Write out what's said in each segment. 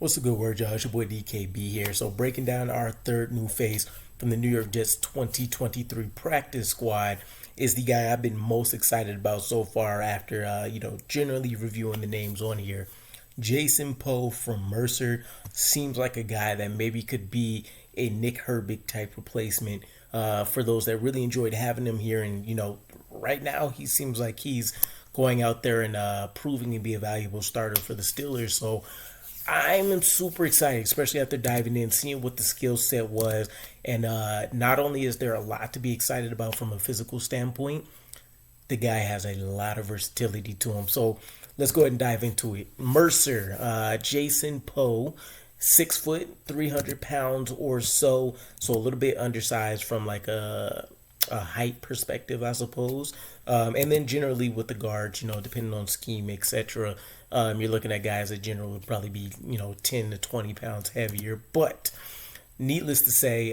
What's a good word, y'all? It's your boy DKB here. So breaking down our third new face from the New York Jets 2023 practice squad is the guy I've been most excited about so far after, generally reviewing the names on here. Jason Poe from Mercer seems like a guy that maybe could be a Nick Herbig type replacement for those that really enjoyed having him here. And, right now he seems like he's going out there and proving to be a valuable starter for the Steelers. So I'm super excited, especially after diving in, seeing what the skill set was. And not only is there a lot to be excited about from a physical standpoint, the guy has a lot of versatility to him. So let's go ahead and dive into it. Mercer, Jason Poe, 6 foot, 300 pounds or so. So a little bit undersized from like a height perspective, I suppose. And then generally with the guards, depending on scheme, etc., you're looking at guys that generally would probably be, 10 to 20 pounds heavier. But needless to say,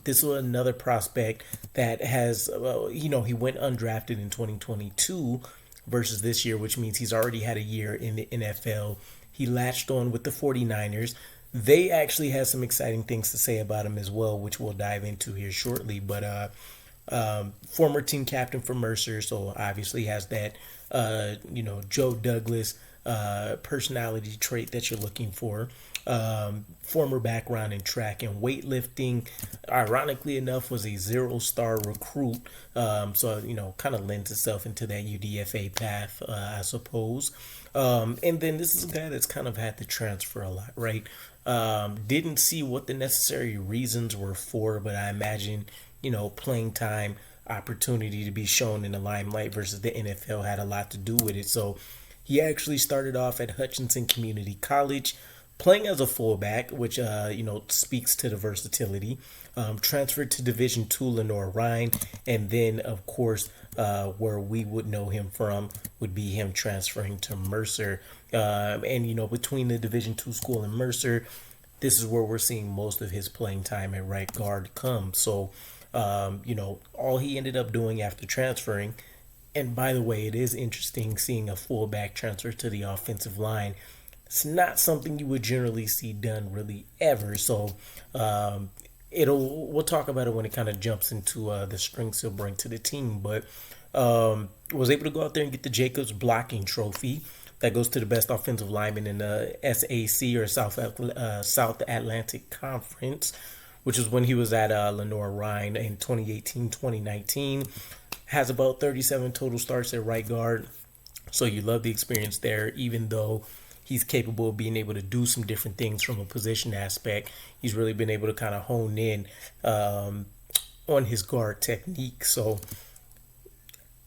this was another prospect that has, he went undrafted in 2022 versus this year, which means he's already had a year in the NFL. He latched on with the 49ers. They actually have some exciting things to say about him as well, which we'll dive into here shortly. But former team captain for Mercer, so obviously has that, Joe Douglas personality trait that you're looking for. Former background in track and weightlifting, ironically enough, was a 0-star recruit. So, kind of lends itself into that UDFA path, I suppose. And then this is a guy that's kind of had to transfer a lot, right? Didn't see what the necessary reasons were for, but I imagine, playing time, opportunity to be shown in the limelight versus the NFL had a lot to do with it. So he actually started off at Hutchinson Community College, playing as a fullback, which, speaks to the versatility. Transferred to Division II Lenoir-Rhyne, and then, of course, where we would know him from would be him transferring to Mercer. And, between the Division II school and Mercer, this is where we're seeing most of his playing time at right guard come. So, all he ended up doing after transferring, and by the way, it is interesting seeing a fullback transfer to the offensive line. It's not something you would generally see done really ever. So we'll talk about it when it kind of jumps into the strengths he'll bring to the team. But was able to go out there and get the Jacobs blocking trophy. That goes to the best offensive lineman in the SAC or South Atlantic Conference, which is when he was at Lenoir-Rhyne in 2018-2019. Has about 37 total starts at right guard. So you love the experience there, even though he's capable of being able to do some different things from a position aspect. He's really been able to kind of hone in on his guard technique. So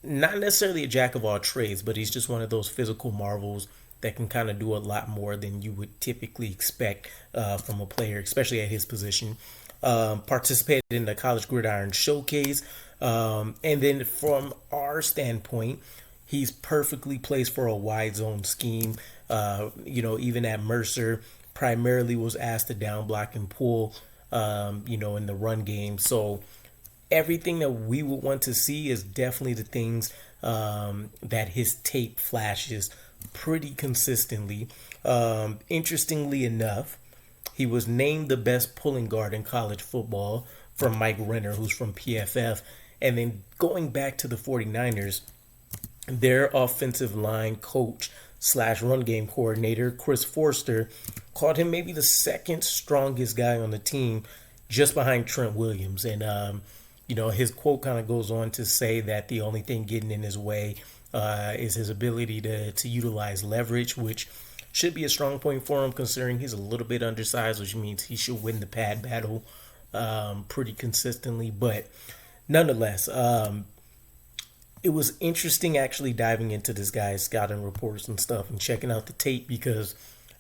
not necessarily a jack of all trades, but he's just one of those physical marvels that can kind of do a lot more than you would typically expect from a player, especially at his position. Participated in the College Gridiron Showcase. And then from our standpoint, he's perfectly placed for a wide zone scheme. Even at Mercer, primarily was asked to down block and pull, in the run game. So everything that we would want to see is definitely the things that his tape flashes pretty consistently. Interestingly enough, he was named the best pulling guard in college football from Mike Renner, who's from PFF. And then going back to the 49ers, their offensive line coach / run game coordinator, Chris Forster, called him maybe the second strongest guy on the team, just behind Trent Williams. And, his quote kind of goes on to say that the only thing getting in his way is his ability to utilize leverage, which should be a strong point for him considering he's a little bit undersized, which means he should win the pad battle pretty consistently. But nonetheless, it was interesting actually diving into this guy's scouting reports and stuff and checking out the tape, because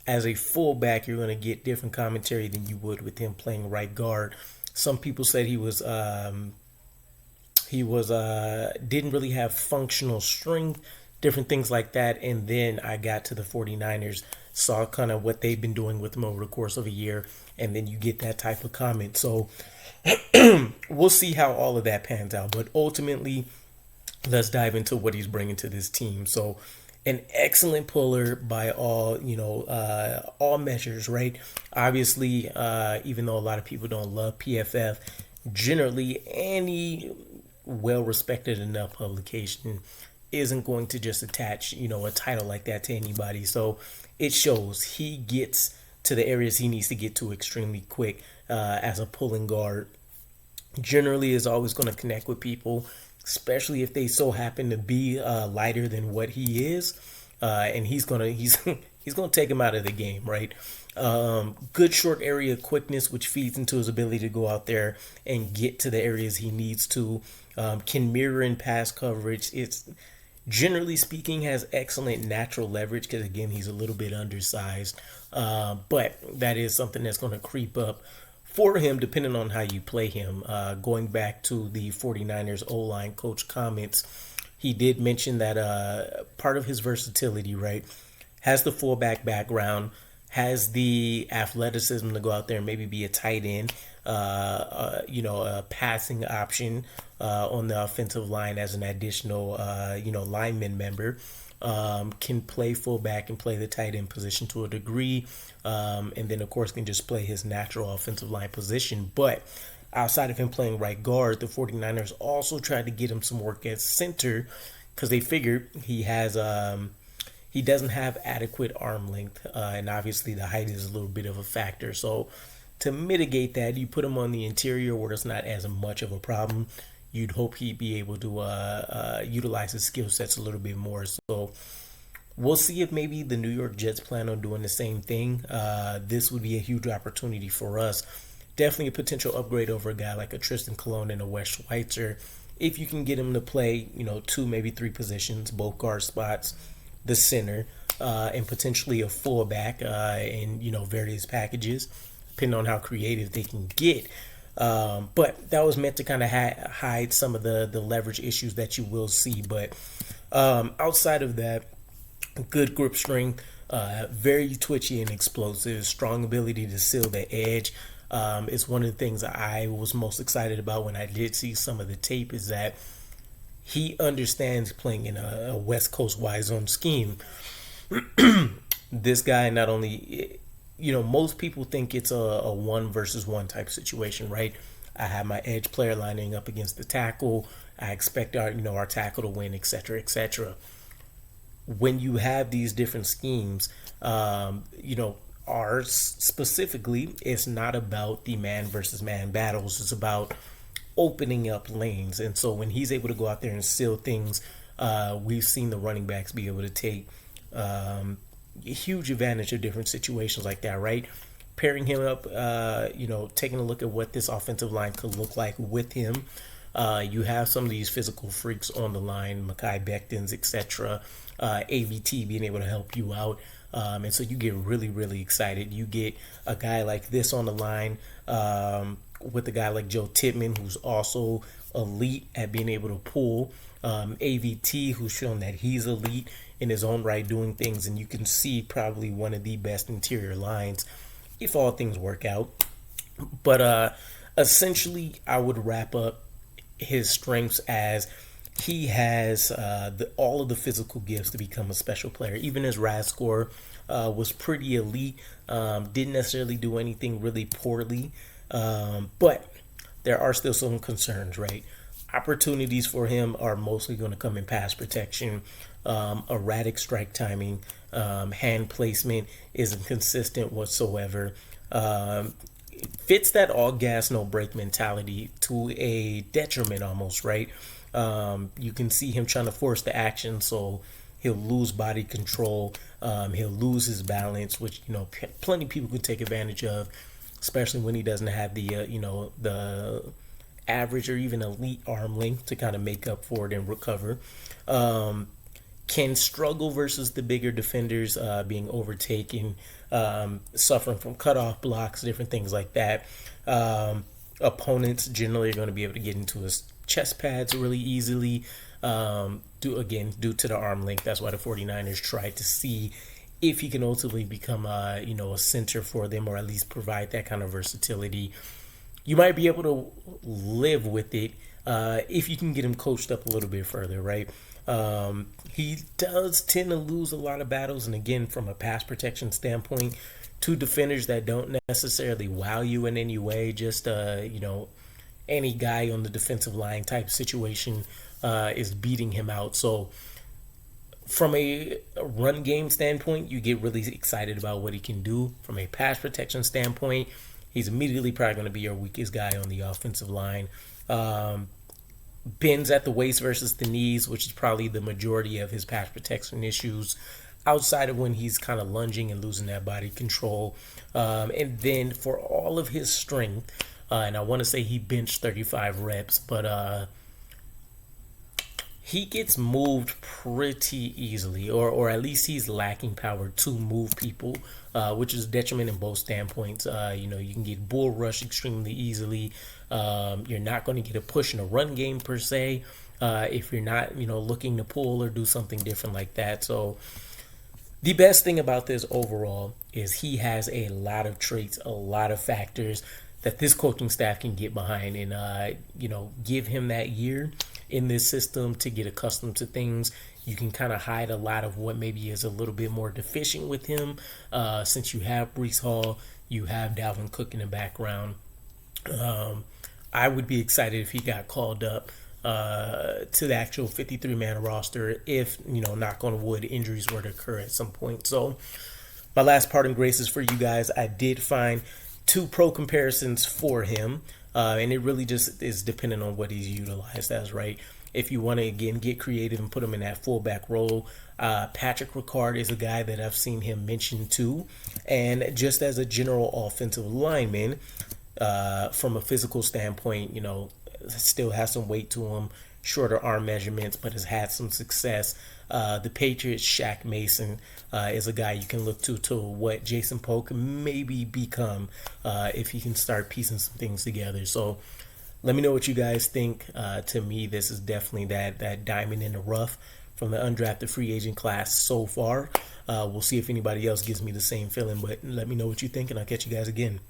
as a fullback, you're going to get different commentary than you would with him playing right guard. Some people said he was didn't really have functional strength, different things like that. And then I got to the 49ers, saw kind of what they've been doing with him over the course of a year, and then you get that type of comment. So we'll see how all of that pans out. But ultimately, let's dive into what he's bringing to this team. So an excellent puller by all measures, right? Obviously, even though a lot of people don't love PFF, generally any well-respected enough publication isn't going to just attach, a title like that to anybody. So it shows he gets to the areas he needs to get to extremely quick as a pulling guard. Generally is always going to connect with people, especially if they so happen to be lighter than what he is, and he's gonna take him out of the game, right? Good short area quickness, which feeds into his ability to go out there and get to the areas he needs to. Can mirror in pass coverage. It's generally speaking has excellent natural leverage because again he's a little bit undersized, but that is something that's going to creep up for him depending on how you play him. Going back to the 49ers O-line coach comments, he did mention that part of his versatility, right, has the fullback background, has the athleticism to go out there and maybe be a tight end, a passing option on the offensive line as an additional, lineman member. Can play fullback and play the tight end position to a degree, and then of course can just play his natural offensive line position. But outside of him playing right guard, the 49ers also tried to get him some work at center because they figured he doesn't have adequate arm length, and obviously the height is a little bit of a factor. So to mitigate that, you put him on the interior where it's not as much of a problem. You'd hope he'd be able to utilize his skill sets a little bit more. So we'll see if maybe the New York Jets plan on doing the same thing. This would be a huge opportunity for us. Definitely a potential upgrade over a guy like a Tristan Colon and a Wes Schweitzer. If you can get him to play, 2, maybe 3 positions, both guard spots, the center, and potentially a fullback in, various packages, depending on how creative they can get. But that was meant to kind of hide some of the leverage issues that you will see. But outside of that, good grip strength, very twitchy and explosive, strong ability to seal the edge. It's one of the things I was most excited about when I did see some of the tape is that he understands playing in a West Coast Y zone scheme. This guy not only... most people think it's a 1 versus 1 type situation, right? I have my edge player lining up against the tackle. I expect our tackle to win, etc., etc. When you have these different schemes, ours specifically, it's not about the man versus man battles. It's about opening up lanes. And so when he's able to go out there and seal things, we've seen the running backs be able to take huge advantage of different situations like that, right? Pairing him up, taking a look at what this offensive line could look like with him. You have some of these physical freaks on the line, Mekhi Becton's, etc. AVT being able to help you out. And so you get really, really excited. You get a guy like this on the line with a guy like Joe Tippmann, who's also elite at being able to pull. AVT, who's shown that he's elite in his own right doing things, and you can see probably one of the best interior lines if all things work out. But essentially, I would wrap up his strengths as he has all of the physical gifts to become a special player. Even his RAS score was pretty elite. Didn't necessarily do anything really poorly, but there are still some concerns, right? Opportunities for him are mostly going to come in pass protection, erratic strike timing, hand placement isn't consistent whatsoever. Fits that all gas, no brake mentality to a detriment almost, right? You can see him trying to force the action, so he'll lose body control. He'll lose his balance, which, plenty of people could take advantage of, especially when he doesn't have the, the average or even elite arm length to kind of make up for it and recover. Can struggle versus the bigger defenders, being overtaken, suffering from cutoff blocks, different things like that. Opponents generally are going to be able to get into his chest pads really easily, due to the arm length. That's why the 49ers tried to see if he can ultimately become a center for them, or at least provide that kind of versatility. You might be able to live with it if you can get him coached up a little bit further, right? He does tend to lose a lot of battles, and again, from a pass protection standpoint, two defenders that don't necessarily wow you in any way, just any guy on the defensive line type situation is beating him out. So from a run game standpoint, you get really excited about what he can do. From a pass protection standpoint, he's immediately probably going to be your weakest guy on the offensive line. Bends at the waist versus the knees, which is probably the majority of his pass protection issues, outside of when he's kind of lunging and losing that body control. And then for all of his strength, and I want to say he benched 35 reps, but he gets moved pretty easily, or at least he's lacking power to move people, which is a detriment in both standpoints. You can get bull rush extremely easily. You're not going to get a push in a run game per se if you're not, looking to pull or do something different like that. So the best thing about this overall is he has a lot of traits, a lot of factors that this coaching staff can get behind and, give him that year in this system to get accustomed to things. You can kind of hide a lot of what maybe is a little bit more deficient with him since you have Breece Hall, you have Dalvin Cook in the background. I would be excited if he got called up to the actual 53-man roster if, knock on wood, injuries were to occur at some point. So my last parting graces for you guys, I did find 2 pro comparisons for him. And it really just is dependent on what he's utilized as, right? If you want to, again, get creative and put him in that fullback role, Patrick Ricard is a guy that I've seen him mentioned too. And just as a general offensive lineman, from a physical standpoint, still has some weight to him, shorter arm measurements, but has had some success. The Patriots, Shaq Mason, is a guy you can look to what Jason Poe can maybe become if he can start piecing some things together. So let me know what you guys think. To me, this is definitely that diamond in the rough from the undrafted free agent class so far. We'll see if anybody else gives me the same feeling, but let me know what you think, and I'll catch you guys again.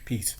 Peace.